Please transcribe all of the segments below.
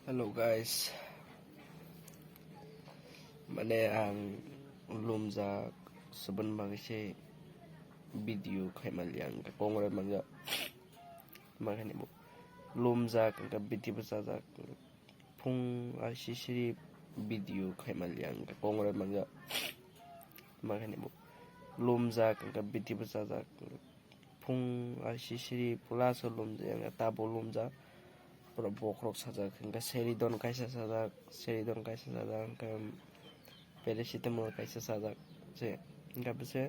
Hello guys, mane ang lumjak seben magise video khaimaliang ka kongre manga makane bo lumjak ka video bajak phung asisiri video khaimaliang ka kongre manga makane bo lumjak ka video bajak phung asisiri pulaso lumjak tabo lumjak bokrok sajak hingga seridon kaisa sajak hingga paracetamol kaisa sajak je hingga bese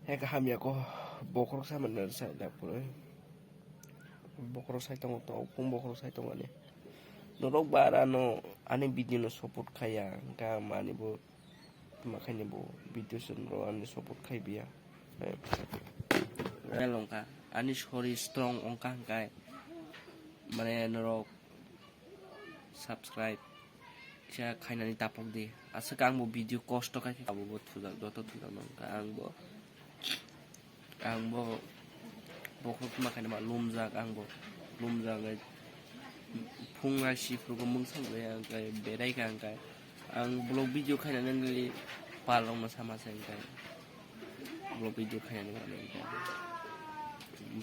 heka hamya ko bokrok saman sai dak pura bokrok sai tong to pung bokrok sai tong ani norok bara no ani video no support khaya hingga mani bo makhaini bo video sun ro ani support khai biya longka ani shori strong ongka hingga mane norok subscribe kya khainani tapok di asa kang bo video kosto kai abo bo thujak doto thujak nang ang bo bokhok ma khaina ma lumjak ang bo lumjak ai phunga sifrugo mungsang ai kai berai kang kai ang blog video khainani ngali palong ma sama sang kai blog video khainani ma kai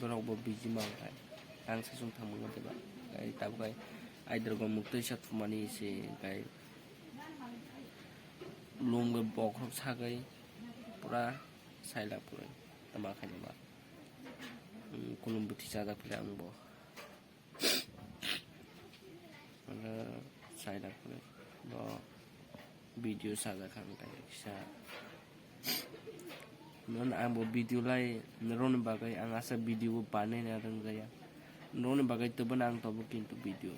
borok bo biji ma kai ang sasung thamung diba kai tabai aider go muktoi sathumani se kai lungge bokrok sagai pura saila pura tama khani ba kulum buti sada pura angbo ana saila pura bo video sada khang kai sa non ambo video lai ron bagai ang asa video panai na rang jaya non bagai to banang to kintu video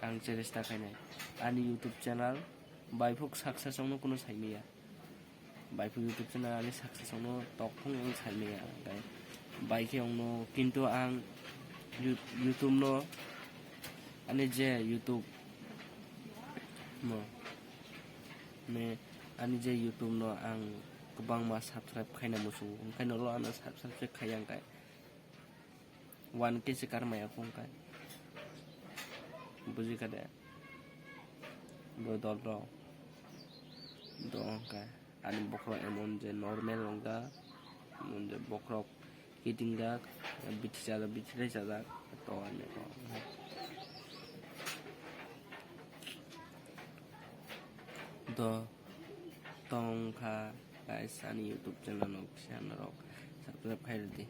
ang ceresta khainai ani youtube channel baifuk success ongno kuno saimiya baifuk youtube channel ani success ongno tokphung ang saimiya gai baike ongno kintu ang youtube no ani je youtube no ne ani je youtube no ang kubang ma subscribe khaina musu kaino lo ana subscribe khayang kai 1k sekar maya phung kai buji kada bo dol do kai ani bokrok emon je normal longga mon je bokrok kitingga bichrai jada to ani ko do tongkha guys ani youtube channel no channel subscribe khai di